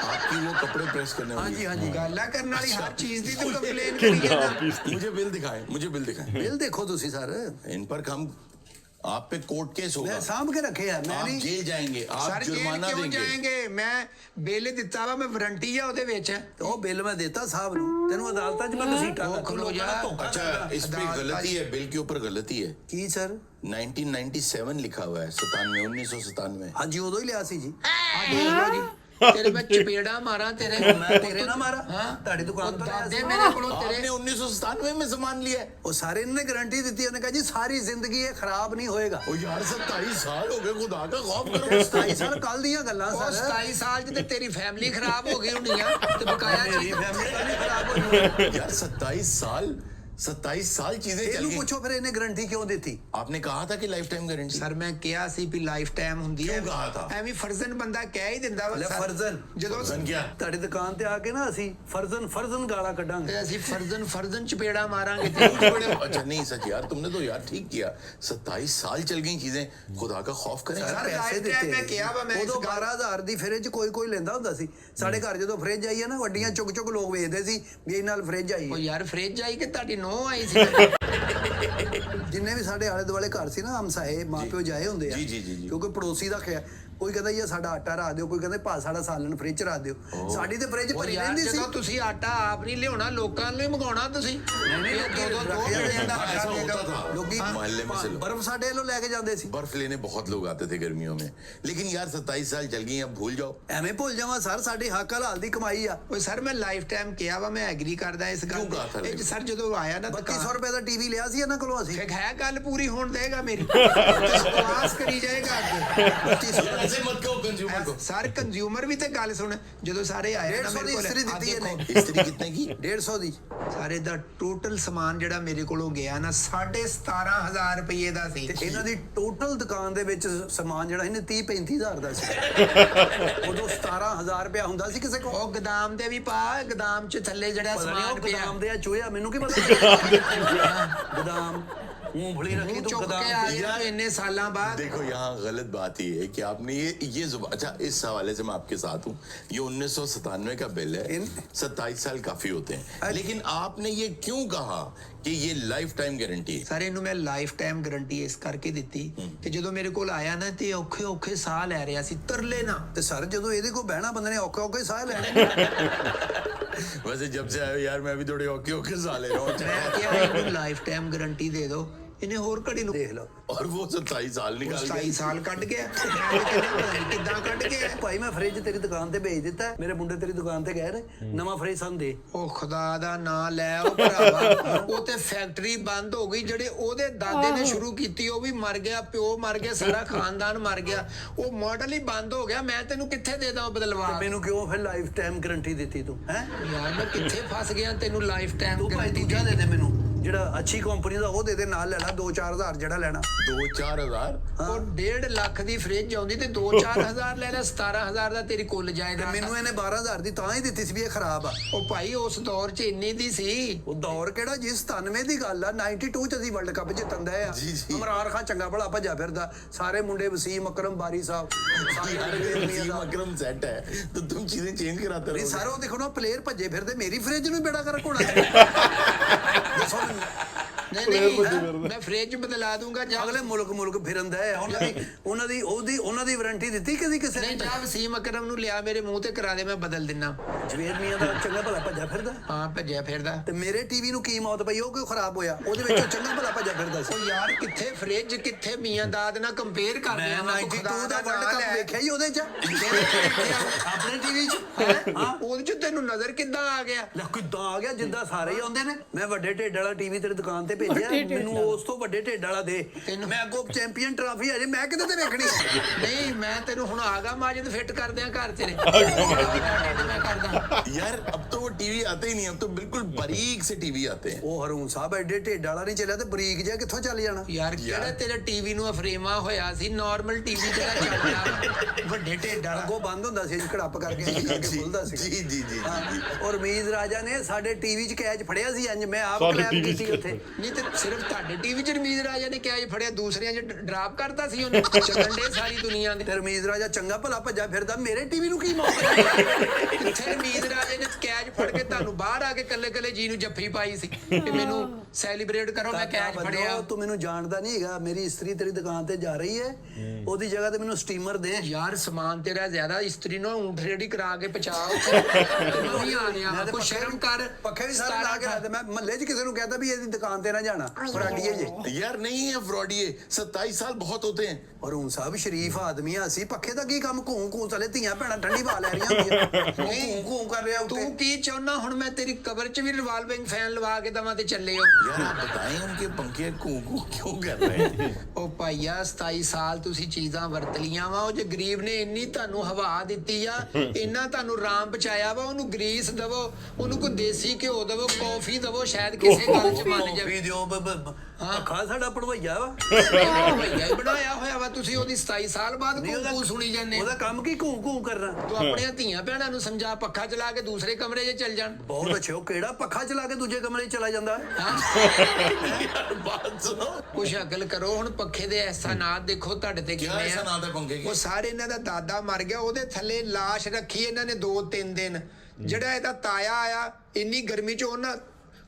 आपकी वो कपड़े प्रेस करने वाली। ਹਾਂਜੀ ਹਾਂਜੀ ਗੱਲਾਂ ਕਰਨ ਵਾਲੀ ਹਰ ਚੀਜ਼ ਦੀ ਤੂੰ ਕੰਪਲੇਨ ਕਰੀ ਜਾਂਦਾ। मुझे बिल दिखाएं, मुझे बिल दिखाएं। ਬਿੱਲ ਦੇਖੋ ਤੁਸੀਂ ਸਰ इन पर हम आप पे कोर्ट केस होगा। ਮੈਂ ਸਾਂਭ ਕੇ ਰੱਖੇ ਆ ਮੈਂ आप ਨਹੀਂ जेल जाएंगे, आप ਸਰ ਜੇਲ੍ਹ जुर्माना ਕਿਉਂ देंगे। ਜਾਏਂਗੇ? ਮੈਂ ਬਿੱਲ ਦਿੱਤਾ ਵਾ, ਮੈਂ ਵਾਰੰਟੀ ਆ ਉਹਦੇ ਵਿੱਚ। ਤੇ ਉਹ ਬਿੱਲ ਮੈਂ ਦਿੱਤਾ ਸਾਹਿਬ ਨੂੰ ਤੈਨੂੰ ਅਦਾਲਤਾਂ 'ਚ ਮੈਂ ਘਸੀਟਾਂ ਉਹ ਦਾ ਖਲੋ ਜਾ। अच्छा, इस पे गलती है, बिल के ऊपर गलती है। ਕੀ ਸਰ 1997 लिखा हुआ है, 97, 1997। ਹਾਂਜੀ ਉਦੋਂ ਹੀ ਲਿਆ ਸੀ ਜੀ। ਆ ਦੇਖ ਲਓ ਜੀ, ਤੇਰੇ ਮੈਂ ਚਪੇੜਾ ਮਾਰਾਂ ਤੇਰੇ। ਮੈਂ ਤੇਰੇ ਨਾ ਮਾਰਾ ਹਾਂ ਤੁਹਾਡੀ ਦੁਕਾਨ ਤੋਂ ਲਿਆ ਦਾਦੇ ਸੀ। ਮੇਰੇ ਕੋਲੋਂ आपने ਤੇਰੇ 1997 में सामान लिया है। ਉਹ ਸਾਰੇ ਨੇ ਗਾਰੰਟੀ ਦਿੱਤੀ ਉਹਨੇ ਕਹਾ ਜੀ ਸਾਰੀ ਜ਼ਿੰਦਗੀ ਇਹ ਖਰਾਬ ਨਹੀਂ ਹੋਏਗਾ। ओ यार 27 साल हो गए, खुदा का खौफ करो। 27 ਸਾਲ ਕੱਲ ਦੀਆਂ ਗੱਲਾਂ ਉਹ ਸਰ। 27 ਸਾਲ ਚ ਤੇ ਤੇਰੀ ਫੈਮਿਲੀ ਖਰਾਬ ਹੋ ਗਈ ਹੋਣੀ ਆ ਤੇ ਬਕਾਇਆ ਮੇਰੀ ਚੀਜ਼। ਫੈਮਿਲੀ ਤਾਂ ਨਹੀਂ ਖਰਾਬ ਹੋਈ। यार 27 साल चीजें चल ਇਹਨੂੰ गई। ਪੁੱਛੋ ਫਿਰ ਇਹਨੇ ਗਾਰੰਟੀ ਕਿਉਂ ਦਿੱਤੀ? आपने कहा था कि लाइफ टाइम गारंटी। ਸਰ ਮੈਂ ਕਿਹਾ ਸੀ ਵੀ ਲਾਈਫ ਟਾਈਮ ਹੁੰਦੀ ਹੈ। ਕਿਉਂ ਕਹਾ ਥਾ? ਐਵੇਂ ਫਰਜ਼ਨ ਬੰਦਾ ਕਹਿ ਹੀ ਦਿੰਦਾ ਵਾ ਲੈ ਸਰ। ਫਰਜ਼ਨ। ਜਦੋਂ फर्जन क्या? ਤੁਹਾਡੀ ਦੁਕਾਨ ਤੇ ਆ ਕੇ ਨਾ ਅਸੀਂ ਫਰਜ਼ਨ ਗਾਲਾਂ ਕੱਢਾਂਗੇ। ਤੇ ਅਸੀਂ ਫਰਜ਼ਨ ਚਪੇੜਾ ਮਾਰਾਂਗੇ ਤੇ अच्छा नहीं सच यार, तुमने तो यार ठीक किया। 27 साल चल गई चीजें, खुदा का खौफ करें। सर, ਪੈਸੇ lifetime ਦਿੱਤੇ ਮੈਂ ਕਿਹਾ ਵਾ, ਮੈਂ ਇਸ ਉਦੋਂ ਗੱਲ- 12000 ਦੀ ਫ੍ਰਿਜ ਕੋਈ ਲੈਂਦਾ ਹੁੰਦਾ ਸੀ। ਸਾਡੇ ਘਰ ਜਦੋਂ ਫ੍ਰਿਜ ਆਈ ਹੈ ਨਾ ਵੱਡੀਆਂ ਚੁੱਕ ਲੋਕ ਵੇਚਦੇ ਸੀ ਵੀ ਇਹ ਨਾਲ ਫ੍ਰਿਜ ਆਈ ਉਹ ਹੈ। ਯਾਰ ਫ੍ਰਿਜ ਆਈ ਕਿ ਤੁਹਾਡੀ ਨੋ ਆਈ ਸੀ? ਜਿੰਨੇ ਵੀ ਸਾਡੇ ਆਲੇ ਦੁਆਲੇ ਘਰ ਸੀ ਨਾ ਹਮਸਾਏ ਮਾਪਿਓ ਜਾਏ ਹੁੰਦੇ ਆ ਜੀ, ਜੀ, ਜੀ, ਜੀ। ਕਿਉਂਕਿ ਪੜੋਸੀ ਦਾ ਖਿਆ ਕੋਈ ਕਹਿੰਦਾ ਇਹ ਸਾਡਾ ਆਟਾ ਰੱਖ ਦਿਓ, ਕੋਈ ਕਹਿੰਦਾ ਭਾ ਸਾਡਾ ਸਾਲਣ ਫ੍ਰਿਜ 'ਚ ਰੱਖ ਦਿਓ। ਸਾਡੀ ਤੇ ਫ੍ਰਿਜ ਉਹ ਭਰੀ ਯਾਰ ਰਹਿੰਦੀ ਸੀ। ਜਦੋਂ ਤੁਸੀਂ ਆਟਾ ਆਪ ਨਹੀਂ ਲਿਆਉਣਾ, ਲੋਕਾਂ ਨੂੰ ਹੀ ਮੰਗਾਉਣਾ ਤੁਸੀਂ। ਨਹੀਂ, ਇਹ ਦੋ ਰੱਖਿਆ ਮਹੀਨੇ ਦਾ ऐसा ਆਟਾ ਦੇ होता ਦਿਓ। था। ਲੋਕੀ मोहल्ले में से लोग ਬਰਫ਼ ਸਾਡੇ ਵੱਲੋਂ ਲੈ ਕੇ ਜਾਂਦੇ ਸੀ। बर्फ लेने बहुत लोग आते थे गर्मियों में। लेकिन यार 27 साल चल गई, अब भूल जाओ। ਐਵੇਂ ਭੁੱਲ ਜਾਵਾਂ ਸਰ ਸਾਡੀ ਹੱਕ ਹਲਾਲ ਦੀ ਕਮਾਈ ਆ। ਓਏ ਸਰ ਮੈਂ ਲਾਈਫ ਟਾਈਮ ਕਿਹਾ ਵਾ, ਮੈਂ ਐਗਰੀ ਕਰਦਾ ਇਸ ਗੱਲ ਕਿਉਂ ਕਹਾ ਥਾ ਤੇ। ਸਰ ਜਦੋਂ ਆਇਆ ਨਾ 3200 ਰੁਪਏ ਦਾ ਟੀਵੀ ਲਿਆ ਸੀ ਇਹਨਾਂ ਕੋਲੋਂ ਅਸੀਂ। ਫਿਰ ਹੈ ਗੱਲ ਪੂਰੀ ਹੋਣ ਦੇਗਾ ਮੇਰੀ। ਬਕਵਾਸ ਕਰੀ ਜਾਏਗਾ ਅੱਗੇ। 3200 ऐसे मत कहो कंज्यूमर को। ਸਰ ਕੰਜ਼ਿਊਮਰ ਵੀ ਤੇ ਗੱਲ ਸੁਣ, ਜਦੋਂ ਸਾਰੇ ਆਏ ਨਾ 150 ਮੇਰੇ ਦੀ ਕੋਲ ਇਸਤਰੀ ਦਿੱਤੀ ਆਹ ਦੇਖੋ, ਇਹਨੇ। स्त्री कितने की? 150 ਦੀ। ਸਾਰੇ ਦਾ ਟੋਟਲ ਸਮਾਨ ਜਿਹੜਾ ਮੇਰੇ ਕੋਲੋਂ ਗਿਆ ਨਾ 17500 ਰੁਪਏ ਦਾ ਸੀ। ਤੇ ਇਹਨਾਂ ਦੀ ਟੋਟਲ ਦੁਕਾਨ ਦੇ ਵਿੱਚ ਸਮਾਨ ਜਿਹੜਾ ਇਹਨੇ 30-35000 ਦਾ ਸੀ। ਉਦੋਂ 17000 ਰੁਪਇਆ ਹੁੰਦਾ ਸੀ ਕਿਸੇ ਕੋਲ। ਉਹ ਗਦਾਮ ਦੇ ਵੀ ਪਾ, ਗਦਾਮ ਚ ਥੱਲੇ ਜਿਹੜਾ ਪਤਾ ਨਹੀਂ ਸਮਾਨ ਉਹ ਪਿਆ ਗਦਾਮ ਦੇ ਆ ਚੋਇਆ ਮੈਨੂੰ ਕੀ ਪਤਾ। ਗਦਾਮ ਮੂੰਗਫਲੀ ਰੱਖੀ ਮੂੰਹ ਤੂੰ ਚੁੱਕ ਗਦਾਮ ਕੇ ਆ ਗਿਆ ਤੂੰ ਇੰਨੇ ਸਾਲਾਂ ਬਾਅਦ। देखो यहाँ गलत बात ये है कि आपने ये जुबान, अच्छा इस हवाले से मैं आपके साथ हूँ। ये 1997 का बिल है। 27 साल काफी होते हैं, लेकिन आपने ये क्यों कहा कि ये लाइफ टाइम गारंटी है? ਸਾਰੇ ਨੂੰ ਮੈਂ ਲਾਈਫ ਟਾਈਮ ਗਾਰੰਟੀ ਇਸ ਕਰਕੇ ਦਿੱਤੀ ਕਿ ਜਦੋਂ ਮੇਰੇ ਕੋਲ ਆਇਆ ਨਾ ਤੇ ਔਖੇ ਸਾਹ ਲੈ ਰਿਹਾ ਸੀ, ਤਰਲੇ ਨਾ। ਤੇ ਸਰ ਜਦੋਂ ਇਹਦੇ ਕੋਲ ਬਹਿਣਾ ਬੰਦੇ ਨੇ ਔਖੇ ਸਾਹ ਲੈਣੇ। वैसे जब से आए यार मैं भी थोड़े औखे साल ले रहा हूँ। ਮੈਂ ਕਿਹਾ ਇਹਨੂੰ ਲਾਈਫ ਟਾਈਮ ਗਾਰੰਟੀ ਦੇ ਦਿਓ, ਇਹਨੇ ਹੋਰ ਘੜੀ ਨੂੰ ਦੇਖ ਲਓ और वो 27 साल निकाल 27 गए। ਸਾਲ ਕੱਢ ਗਿਆ। ਮੈਂ ਤਾਂ ਕਹਿੰਦਾ ਪਤਾ ਨੀ ਕਿੱਦਾਂ ਕੱਢ ਗਿਆ। ਭਾਈ ਮੈਂ ਫ੍ਰਿਜ ਤੇਰੀ ਦੁਕਾਨ ਤੇ ਭੇਜ ਦਿੱਤਾ ਹੈ। ਮੇਰੇ ਮੁੰਡੇ ਤੇਰੀ ਦੁਕਾਨ ਤੇ ਗਏ ਨੇ ਨਵਾਂ ਫ੍ਰਿਜ ਸਾਨੂੰ ਦੇ। ਉਹ ਖੁਦਾ ਦਾ ਨਾਂ ਲੈ ਉਹ ਭਰਾਵਾ, ਉਹ ਤੇ ਫੈਕਟਰੀ ਬੰਦ ਹੋ ਗਈ। ਜਿਹੜੇ ਉਹਦੇ ਦਾਦੇ ਨੇ ਸ਼ੁਰੂ ਕੀਤੀ ਉਹ ਵੀ ਮਰ ਗਿਆ, ਪਿਓ ਮਰ ਗਿਆ, ਸਾਰਾ ਖਾਨਦਾਨ ਮਰ ਗਿਆ। ਉਹ ਮਾਡਲ ਹੀ ਬੰਦ ਹੋ ਗਿਆ। ਮੈਂ ਤੈਨੂੰ ਕਿੱਥੇ ਦੇ ਦਾਂ ਬਦਲਵਾ? ਮੈਨੂੰ ਕਿਉਂ ਫਿਰ ਲਾਈਫ ਟਾਈਮ ਗਾਰੰਟੀ ਦਿੱਤੀ ਤੂੰ ਹੈ? ਯਾਰ ਮੈਂ ਕਿੱਥੇ ਫਸ ਗਿਆ? ਤੈਨੂੰ ਲਾਈਫ ਟਾਈਮ ਤੂੰ ਭਾਈ ਗਾਰੰਟੀ ਦੂਜਾ ਦੇ ਦੇ ਮੈਨੂੰ ਜਿਹੜਾ ਅੱਛੀ ਕੰਪਨੀ ਦਾ ਉਹ ਦੇ ਦੇ ਨਾਲ ਲੈ ਲੈ 2-4000 ਜਿਹੜਾ ਲੈਣਾ। 2-4 हजार। ਉਹ 1.5 ਲੱਖ ਦੀ ਫ੍ਰਿਜ ਆਉਂਦੀ ਤੇ 2-4 ਹਜ਼ਾਰ ਲੈ ਲੈ, 17000 ਦਾ ਤੇਰੀ ਕੁੱਲ ਤੇ ਜਾਇਦਾਦ। ਮੈਨੂੰ ਇਹਨੇ 12000 ਦੀ ਤਾਂ ਹੀ ਦਿੱਤੀ ਸੀ ਵੀ ਇਹ ਖਰਾਬ ਆ। ਉਹ ਭਾਈ ਉਸ ਦੌਰ 'ਚ ਇੰਨੀ ਦੀ ਸੀ। ਉਹ ਦੌਰ ਕਿਹੜਾ ਜੀ 97 ਦੀ ਗੱਲ ਆ। 92 ਚ ਅਸੀਂ ਵਰਲਡ ਕੱਪ ਜਿੱਤਦਾ ਆ। ਜੀ, ਜੀ। ਇਮਰਾਨ ਖਾਨ ਚੰਗਾ ਭਲਾ ਭੱਜਾ ਫਿਰਦਾ, ਸਾਰੇ ਮੁੰਡੇ ਵਸੀਮ ਅਕਰਮ ਬਾਰੀ ਸਾਹਿਬ ਸਾਰੇ यार ਜਿਹੜੇ ये ਦੁਨੀਆ वसीम ਦਾ। अकरम सेट है तो तुम चीजें चेंज कराते ਨਹੀਂ रहो। ਸਾਰੇ ਉਹ ਦੇਖੋ ਨਾ ਪਲੇਅਰ ਭੱਜੇ ਫਿਰਦੇ, ਮੇਰੀ ਫ੍ਰਿਜ ਨੂੰ ਬੇੜਾ ਕਰ ਘੋੜਾ। ਦੱਸੋ ਮੈਨੂੰ। ਨਹੀਂ ਮੈਂ ਫ੍ਰਿਜ ਬਦਲਾ ਦੂੰਗਾ ਜਾਂ ਅਗਲੇ ਮੁਲਕ ਫਿਰਦਾ ਹੈ। ਉਹਨਾਂ ਦੀ ਵਾਰੰਟੀ ਦਿੱਤੀ ਕਦੀ ਕਿਸੇ ਨਹੀਂ ਨੇ? ਜਾ ਵਸੀਮ ਅਕਰਮ ਨੂੰ ਲਿਆ ਮੇਰੇ ਮੂੰਹ ਤੇ ਕਰਾ ਦੇ, ਮੈਂ ਬਦਲ ਦਿੰਨਾ। ਜਵੇਦ ਮੀਆਂ ਦਾ ਚੰਗਾ ਭਲਾ ਭੱਜਾ ਫਿਰਦਾ। ਹਾਂ ਭੱਜਿਆ ਫਿਰਦਾ। ਤੇ ਮੇਰੇ ਟੀਵੀ ਨੂੰ ਕੀ ਮੌਤ ਪਈ? ਉਹ ਕਿਉਂ ਖਰਾਬ ਹੋਇਆ? ਉਹਦੇ ਵਿੱਚ ਚੰਗਾ ਭਲਾ ਭੱਜਾ ਫਿਰਦਾ ਸੀ। ਉਹ ਯਾਰ ਕਿੱਥੇ ਫ੍ਰਿਜ ਕਿੱਥੇ ਮੀਆਂ ਦਾਦ ਨਾਲ ਕੰਪੇਅਰ ਕਰਦੇ ਮੈਂ ਆ। 92 ਦਾ ਵਰਲਡ ਕੱਪ ਵੇਖਿਆ ਹੀ ਉਹਦੇ 'ਚ ਆਪਣੇ ਟੀਵੀ 'ਚ। ਹਾਂ ਉਹਦੇ ਚ ਤੈਨੂੰ ਨਜ਼ਰ ਕਿੱਦਾਂ ਆ ਗਿਆ? ਲੈ ਕਿੱਦਾਂ ਆ ਗਿਆ? ਜਿੱਦਾਂ ਸਾਰੇ ਹੀ ਆਉਂਦੇ ਨੇ। ਮੈਂ ਵੱਡੇ ਢਿੱਡ ਵਾਲਾ ਟੀਵੀ ਤੇਰੀ ਦੁਕਾਨ ਤੇ ਭੇਜਿਆ, ਮੈਨੂੰ ਉਸ ਤੋਂ ਵੱਡੇ ਢਿੱਡ ਵਾਲਾ ਦੇ। ਮੈਂ ਅੱਗੋਂ ਚੈਂਪੀਅਨ ਟਰਾਫੀ ਅਜੇ ਮੈਂ ਕਿਤੇ ਤੇ ਵੇਖਣੀ। ਨਹੀਂ ਮੈਂ ਤੈਨੂੰ ਹੁਣ ਆਗਾ ਮਾਜਦ ਫਿੱਟ ਕਰਦੇ ਆ ਘਰ ਤੇਰੇ। ਮੈਂ ਕਰਦਾ यार अब तो वो टीवी आते ही नहीं, अब तो बिल्कुल बारीक से टीवी आते हैं। ਉਹ ਹਰੂਨ ਸਾਹਿਬ ਐਡੇ ਢਿੱਡ ਵਾਲਾ ਨਹੀਂ ਚੱਲਿਆ ਤੇ ਬਰੀਕ ਜਿਹਾ ਕਿੱਥੋਂ ਚੱਲ ਜਾਣਾ? ਯਾਰ ਕਿਹੜਾ ਤੇਰੇ ਟੀਵੀ ਨੂੰ ਅਫਰੇਮਾ ਹੋਇਆ ਸੀ? ਨਾਰਮਲ ਟੀਵੀ ਜਿਹੜਾ ਚੱਲਦਾ ਵੱਡੇ ਢਿੱਡ ਵਾਲਾ ਅੱਗੋਂ ਬੰਦ ਹੁੰਦਾ ਸੀ, ਘੜੱਪ ਕਰਕੇ ਖੁੱਲਦਾ ਸੀ। जी। ਔਰ ਰਮੀਜ਼ ਰਾਜਾ ਨੇ ਸਾਡੇ ਟੀਵੀ 'ਚ ਕੈਚ ਫੜਿਆ ਸੀ। ਇੰਜ ਮੈਂ ਆਪ ਕਲੈਪ ਕੀਤੀ ਉੱਥੇ। ਨਹੀਂ ਤੇ ਸਿਰਫ ਤੁਹਾਡੇ ਟੀਵੀ 'ਚ ਰਮੀਜ਼ ਰਾਜਾ ਨੇ ਕਿਹਾ ਫੜਿਆ, ਦੂਸਰਿਆਂ 'ਚ ਡਰਾਪ ਕਰਤਾ ਸੀ ਉਹਨੇ। ਚੱਲਣ ਦੇ ਸਾਰੀ ਦੁਨੀਆ ਦੇ। ਤੇ ਰਮੀਜ਼ ਰਾਜਾ ਚੰਗਾ ਭਲਾ ਭੱਜਾ ਫਿਰਦਾ, ਮੇਰੇ ਟੀਵੀ ਨੂੰ ਕੀ ਮੌਤ ਹੈ? ਕਿੱਥੇ ਰਮੀਜ਼ ਰਾਜੇ ਨੇ ਕੈਚ ਫੜ ਕੇ ਤੁਹਾਨੂੰ ਬਾਹਰ ਆ ਕੇ ਕੱਲੇ ਜੀ ਨੂੰ ਜੱਫੀ ਪਾਈ ਸੀ ਕਿ ਮੈਨੂੰ ਸੈਲੀਬ੍ਰੇਟ ਕਰੋ ਮੈਂ ਕੈਚ ਫੜਿਆ। ਤੂੰ ਮੈਨੂੰ ਜਾਣਦਾ ਨਹੀਂ ਹੈਗਾ। ਮੇਰੀ ਇਸਤਰੀ ਤੇਰੀ ਦੁਕਾਨ ਤੇ ਜਾ ਰਹੀ ਹੈ, ਉਹਦੀ ਜਗ੍ਹਾ ਤੇ ਮੈਨੂੰ ਸਟੀਮਰ ਦੇ। ਯਾਰ ਸਮਾਨ ਤੇਰਾ ਜ਼ਿਆਦਾ, ਇਸਤਰੀ ਨੂੰ ਊਂਠ ਰੇੜੀ ਕਰਾ ਕੇ ਪਹੁੰਚਾ ਉੱਥੇ। ਤੈਨੂੰ ਵੀ ਆ ਰਿਹਾ ਕੋਈ ਸ਼ਰਮ ਕਰ। ਪੱਖੇ ਵੀ ਸਾਰੇ ਲਾ ਕੇ ਰੱਖਦੇ। ਮੈਂ ਮਹੱਲੇ 'ਚ ਕਿਸੇ ਨੂੰ ਕਹਿੰਦਾ ਵੀ ਇਹਦੀ ਦੁਕਾਨ ਤੇ ਨਾ ਜਾਣਾ, ਫਰਾਡੀਏ ਜੇ। यार नहीं है फ्रॉडिये, 27 साल बहुत होते हैं। ਔਰ ਹੁਣ ਸਾਹਿਬ ਸ਼ਰੀਫ ਆਦਮੀ ਆ ਅਸੀਂ। ਪੱਖੇ ਦਾ ਕੀ ਕੰਮ? ਘੂੰ ਚਲੇ ਧੀਆਂ ਭੈਣਾਂ ਠੰਡੀ ਪਾ ਲੈ ਰਹੀਆਂ ਹੁੰਦੀਆਂ। ਘੂੰ ਕਰ ਰਿਹਾ ਉੱਤੇ। ਤੂੰ ਕੀ ਚਾਹੁੰਦਾ ਹੁਣ? ਮੈਂ ਤੇਰੀ ਕਬਰ 'ਚ ਵੀ ਰਿਵਾਲਵਿੰਗ ਫੈਨ ਲਵਾ ਕੇ ਦਵਾਂ ਤੇ ਚੱਲੇ ਹੋ? यार आप बताएं उनके पंखे कू क्यों कर रहे हैं? ਉਹ ਭਾਈਆ 27 ਸਾਲ ਤੁਸੀਂ ਚੀਜ਼ਾਂ ਵਰਤ ਲੀਆਂ ਵਾ। ਉਹ ਜੇ ਗਰੀਬ ਨੇ ਇੰਨੀ ਤੁਹਾਨੂੰ ਹਵਾ ਦਿੱਤੀ ਆ, ਇੰਨਾ ਤੁਹਾਨੂੰ ਰਾਮ ਪਹੁੰਚਾਇਆ ਵਾ, ਉਹਨੂੰ ਗਰੀਸ ਦਵੋ, ਉਹਨੂੰ ਕੋਈ ਦੇਸੀ ਘਿਓ ਦਵੋ, ਕੌਫੀ ਦਵੋ, ਸ਼ਾਇਦ ਕਿਸੇ ਗੱਲ 'ਚ ਮੰਨ ਜਾਵੇ। ਦਿਓ ਅੱਖਾਂ ਸਾਡਾ ਪੜਵਾਈਆ ਵਾ। ਭਈਆ ਹੀ ਬਣਾਇਆ ਹੋਇਆ ਵਾ ਤੁਸੀਂ। ਉਹਦੀ 27 ਸਾਲ ਬਾਅਦ ਘੂ ਸੁਣੀ ਜਾਂਦੇ। ਉਹਦਾ ਕੰਮ ਕੀ ਘੂੰ ਕਰਨਾ? ਤੂੰ ਆਪਣੀਆਂ ਧੀਆਂ ਭੈਣਾਂ ਨੂੰ ਸਮਝਾ, ਪੱਖਾ ਚਲਾ ਕੇ ਦੂਸਰੇ ਕਮਰੇ 'ਚ ਚੱਲ ਜਾਣ। ਬਹੁਤ ਅੱਛੇ। ਉਹ ਕਿਹੜਾ ਪੱਖਾ ਚਲਾ ਕੇ ਦੂਜੇ ਕਮਰੇ 'ਚ ਚਲਾ ਜਾਂਦਾ? यार बात सुनो। ਕੁਛ ਅਕਲ ਕਰੋ। ਹੁਣ ਪੱਖੇ ਦੇ ਅਹਿਸਾਨਾਤ ਦੇਖੋ ਤੁਹਾਡੇ ਤੇ क्या ਕਿਵੇਂ ऐसा ਆ। नाता है पंखे ਉਹ के? ਸਾਰੇ ਇਹਨਾਂ ਦਾ ਦਾਦਾ ਮਰ ਗਿਆ, ਉਹਦੇ ਥੱਲੇ ਲਾਸ਼ ਰੱਖੀ ਇਹਨਾਂ ਨੇ 2-3 ਦਿਨ। ਜਿਹੜਾ ਇਹਦਾ ਤਾਇਆ ਆਇਆ ਇੰਨੀ ਗਰਮੀ 'ਚ ਉਹਨਾਂ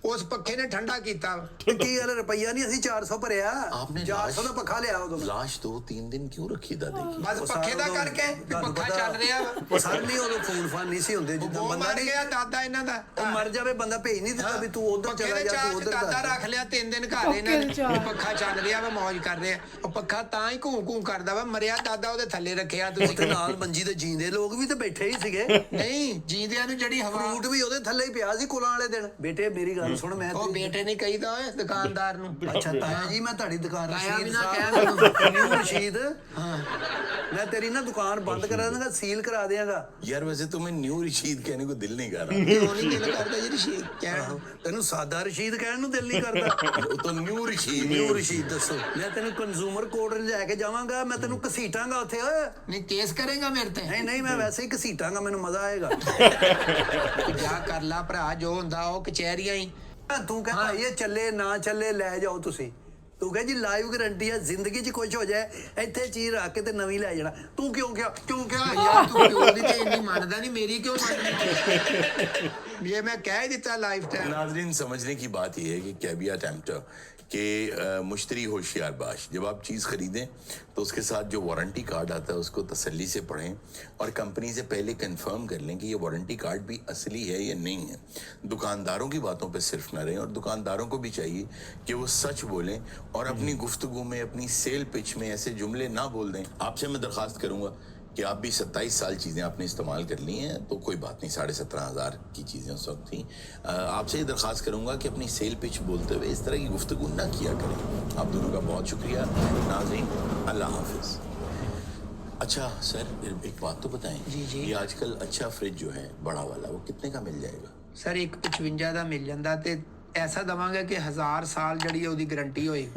ਉਸ ਪੱਖੇ ਨੇ ਠੰਡਾ ਕੀਤਾ। ਕੀ ਗੱਲ? ਰੁਪਈਆ ਨਹੀਂ ਅਸੀਂ 400 ਭਰਿਆ। आपने 400 ਦਾ ਪੱਖਾ ਲਿਆ ਉਦੋਂ। लाश 2-3 दिन क्यों रखी दादी की? ਬਸ ਪੱਖੇ ਦਾ ਕਰਕੇ ਵੀ ਪੱਖਾ ਚੱਲ ਰਿਹਾ ਵਾ। ਸਰ ਨਹੀਂ ਉਦੋਂ ਫੋਨ ਫਾਨ ਨਹੀਂ ਸੀ ਹੁੰਦੇ ਜਿੱਦਾਂ ਉਹ ਬੰਦਾ ਮਰ ਨਹੀਂ। ਗਿਆ ਦਾਦਾ ਇਹਨਾਂ ਦਾ। ਉਹ ਮਰ ਜਾਵੇ ਬੰਦਾ ਭੇਜ ਨਹੀਂ ਦਿੱਤਾ ਵੀ ਤੂੰ ਉਧਰ ਪੱਖੇ ਚਲਾ ਦੇ ਜਾ, ਚਾਰਜ ਤੂੰ ਉਧਰ ਦਾਦਾ ਜਾ। ਰੱਖ ਲਿਆ 3 ਦਿਨ ਘਰ ਇਹਨਾਂ ਨੇ। ਪੱਖਾ ਚੱਲ ਰਿਹਾ ਵਾ, ਮौज ਕਰ ਰਿਹਾ। ਉਹ ਪੱਖਾ ਤਾਂ ਹੀ ਘੂੰ ਕਰਦਾ ਵਾ। ਮਰਿਆ ਦਾਦਾ ਉਹਦੇ ਥੱਲੇ ਰੱਖਿਆ ਉੱਥੇ ਤੁਸੀਂ। ਨਾਲ ਮੰਜੀ ਤੇ ਜੀਂਦੇ ਲੋਕ ਵੀ ਤੇ ਬੈਠੇ ਹੀ ਸੀਗੇ। ਨਹੀਂ ਜੀਂਦਿਆਂ ਨੂੰ ਜਿਹੜੀ ਹਵਾ। ਫਰੂਟ ਵੀ ਉਹਦੇ ਥੱਲੇ ਹੀ ਪਿਆ ਸੀ ਕੁਲਾਂ ਵਾਲੇ ਦਿਨ। ਬੇਟੇ ਮੇਰੀ ਗੱਲ ਸੁਣ। ਮੈਂ ਉਹ ਬੇਟੇ ਨਹੀਂ ਕਹੀਦਾ ਓਏ ਦੁਕਾਨਦਾਰ ਨੂੰ। ਅੱਛਾ ਤਾਇਆ ਜੀ, ਮੈਂ ਤੁਹਾਡੀ ਦੁਕਾਨ ਤਾਇਆ ਵੀ ਰਸ਼ੀਦ ਨਾ ਸਾਹਿਬ ਕਹਿ ਮੈਨੂੰ। ਨਿਊ ਰਸ਼ੀਦ। ਹਾਂ ਮੈਂ ਤੇਰੀ ਨਾ ਦੁਕਾਨ ਬੰਦ ਕਰਾ ਦਾਂਗਾ, ਸੀਲ ਕਰਾ ਦਿਆਂਗਾ। यार वैसे तुम्हें न्यू रशीद कहने को दिल नहीं कर रहा। ਉਹ ਨਹੀਂ ਦਿਲ ਕਰਦਾ ਜਿਹੜੀ ਸ਼ੇਰ ਕਹਿਣ। ਤੈਨੂੰ ਸਾਦਾ ਰਸ਼ੀਦ ਕਹਿਣ ਨੂੰ ਦਿਲ ਨਹੀਂ ਕਰਦਾ। वो तो न्यू रशीद ਨਿਊ ਰਸ਼ੀਦ ਦੱਸੋ। ਮੈਂ ਤੈਨੂੰ ਕੰਜ਼ੂਮਰ ਕੋਰਟ ਲੈ ਕੇ ਜਾਵਾਂਗਾ। ਮੈਂ ਤੈਨੂੰ ਘਸੀਟਾਂਗਾ ਉੱਥੇ। ਓਏ ਨਹੀਂ ਕੇਸ ਕਰੇਗਾ ਮੇਰੇ ਤੇ? ਨਹੀਂ ਮੈਂ ਵੈਸੇ ਹੀ ਘਸੀਟਾਂਗਾ, ਮੈਨੂੰ ਮਜ਼ਾ ਆਏਗਾ। ਜਾ ਕਰ ਲਾ ਭਰਾ, ਜੋ ਹੁੰਦਾ ਉਹ ਕਚਹਿਰੀਆਂ ਹੀ। ਤੂੰ ਕਹ ਭਾਈ ਇਹ ਚੱਲੇ ਨਾ ਚੱਲੇ ਲੈ ਜਾਓ ਤੁਸੀਂ। ਤੂੰ ਕਹ ਜੀ ਲਾਈਵ ਗਾਰੰਟੀ ਹੈ, ਜ਼ਿੰਦਗੀ 'ਚ ਕੁਝ ਹੋ ਜਾਏ ਇੱਥੇ ਚੀਜ਼ ਰੱਖ ਕੇ ਤੇ ਨਵੀਂ ਲੈ ਜਾਣਾ। ਤੂੰ ਕਿਉਂ ਕਿਹਾ ਯਾਰ ਤੂੰ ਪਿਓ ਦੀ ਤੇ ਇੰਨੀ ਮੰਨਦਾ ਨਹੀਂ, ਮੇਰੀ ਕਿਉਂ ਮੰਨਦੀ? ਇਹ ਮੈਂ ਕਹਿ ਹੀ ਦਿੱਤਾ ਲਾਈਫ ਟਾਈਮ। नाजरीन समझने की बात यह है कि कैवियट एम्प्टर कि मुश्तरी होशियार बाश, जब आप चीज़ खरीदें तो उसके साथ जो वारंटी कार्ड आता है उसको तसल्ली से पढ़ें और कंपनी से पहले कंफर्म कर लें कि ये वारंटी कार्ड भी असली है या नहीं है। दुकानदारों की बातों पे सिर्फ न रहें और दुकानदारों को भी चाहिए कि वो सच बोलें और अपनी गुफ्तगू में, अपनी सेल पिच में ऐसे जुमले ना बोल दें। आपसे मैं दरख्वास्त करूँगा कि आप भी 27 साल चीज़ें आपने इस्तेमाल कर ली हैं तो कोई बात नहीं, 17,500 की चीज़ें उस वक्त थी। आपसे ये दरख्वास्त करूँगा कि अपनी सेल पिच बोलते हुए इस तरह की गुफ्तगू ना किया करें। आप दोनों का बहुत शुक्रिया। नाज़रीन अल्लाह हाफिज़। अच्छा सर एक बात तो बताएं। जी। ये आजकल अच्छा फ्रिज जो है बड़ा वाला वो कितने का मिल जाएगा? ਸਰ 155 ਦਾ ਮਿਲ ਜਾਂਦਾ ਤੇ ਐਸਾ ਦਵਾਂਗਾ ਕਿ 1000 ਸਾਲ ਜਿਹੜੀ ਉਹਦੀ ਗਾਰੰਟੀ ਹੋਏ।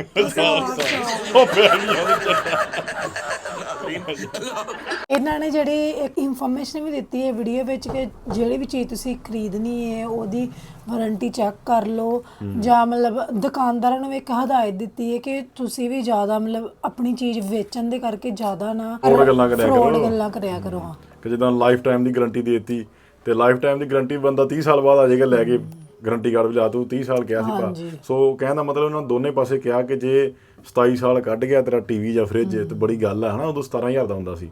ਇਹਨਾਂ ਨੇ ਜਿਹੜੀ ਇੱਕ ਇਨਫੋਰਮੇਸ਼ਨ ਵੀ ਦਿੱਤੀ ਹੈ ਵੀਡੀਓ ਵਿੱਚ ਕਿ ਜਿਹੜੀ ਵੀ ਚੀਜ਼ ਤੁਸੀਂ ਖਰੀਦਣੀ ਹੈ ਉਹਦੀ ਵਾਰੰਟੀ ਚੈੱਕ ਕਰ ਲਓ, ਜਾਂ ਮਤਲਬ ਦੁਕਾਨਦਾਰਾਂ ਨੂੰ ਇੱਕ ਹਦਾਇਤ ਦਿੱਤੀ ਹੈ ਕਿ ਤੁਸੀਂ ਵੀ ਜ਼ਿਆਦਾ ਮਤਲਬ ਆਪਣੀ ਚੀਜ਼ ਵੇਚਣ ਦੇ ਕਰਕੇ ਜ਼ਿਆਦਾ ਨਾ ਫਰੋਡ ਗੱਲਾਂ ਕਰਿਆ ਕਰੋ। ਫਰੋਡ ਗੱਲਾਂ ਕਰਿਆ ਕਰੋ। ਹਾਂ ਕਿ ਜਿੱਦਾਂ ਲਾਈਫ ਟਾਈਮ ਦੀ ਗਾਰੰਟੀ ਦੇਤੀ ਤੇ ਲਾਈਫ ਟਾਈਮ ਦੀ ਗਾਰੰਟੀ ਬੰਦਾ 30 ਸਾਲ ਬਾਅਦ ਆ ਜਾਏਗਾ ਲੈ ਕੇ ਗਾਰੰਟੀ ਕਾਰਡ ਵੀ ਲਾ ਤੂੰ 30 ਸਾਲ ਕਿਹਾ ਸੀ ਹਾਂਜੀ। ਭਾ। ਸੋ ਕਹਿਣ ਦਾ ਮਤਲਬ ਉਹਨਾਂ ਦੋਨੇ ਪਾਸੇ ਕਿਹਾ ਕਿ ਜੇ 27 ਸਾਲ ਕੱਢ ਗਿਆ ਤੇਰਾ ਟੀਵੀ ਜਾਂ ਫ੍ਰਿਜ ਤੇ ਬੜੀ ਗੱਲ ਆ ਹਨਾ। ਉਦੋਂ 17,000 ਦਾ ਹੁੰਦਾ ਸੀ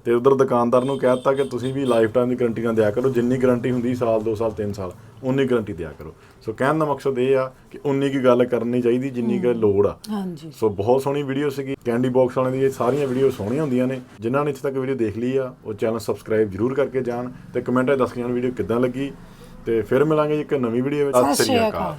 ਤੇ ਉਧਰ ਦੁਕਾਨਦਾਰ ਨੂੰ ਕਹਿ ਦਿੱਤਾ ਕਿ ਤੁਸੀਂ ਵੀ ਲਾਈਫ ਟਾਈਮ ਦੀ ਗਾਰੰਟੀ ਨਾ ਦਿਆ ਕਰੋ, ਜਿੰਨੀ ਗਾਰੰਟੀ ਹੁੰਦੀ ਸਾਲ 2 ਸਾਲ 3 ਸਾਲ ਉਨੀ ਗਾਰੰਟੀ ਦਿਆ ਕਰੋ। ਸੋ ਕਹਿਣ ਦਾ ਮਕਸਦ ਇਹ ਆ ਕਿ ਉਨੀ ਕੀ ਗੱਲ ਕਰਨੀ ਚਾਹੀਦੀ ਜਿੰਨੀ ਕੁ ਲੋੜ ਆ। ਹਾਂਜੀ। ਸੋ ਬਹੁਤ ਸੋਹਣੀ ਵੀਡੀਓ ਸੀਗੀ ਕੈਂਡੀ ਬਾਕਸ ਵਾਲਿਆਂ ਦੀ। ਇਹ ਸਾਰੀਆਂ ਵੀਡੀਓ ਸੋਹਣੀਆਂ ਹੁੰਦੀਆਂ ਨੇ। ਜਿਨ੍ਹਾਂ ਨੇ ਇੱਥੇ ਤੱਕ ਵੀਡੀਓ ਦੇਖ ਲਈ ਆ ਉਹ ਚੈਨਲ ਸਬਸਕ੍ਰਾਈਬ ਜ਼ਰੂਰ ਕਰਕੇ ਜਾਣ ਤੇ ਕਮੈਂਟ 'ਚ ਦੱਸ ਕੇ ਜਾਣ ਵੀਡੀਓ ਕਿੱਦਾਂ ਲੱਗੀ। ਤੇ ਫਿਰ ਮਿਲਾਂਗੇ ਇੱਕ ਨਵੀਂ ਵੀਡੀਓ ਵਿੱਚ। ਸਤਿ ਸ਼੍ਰੀ ਅਕਾਲ।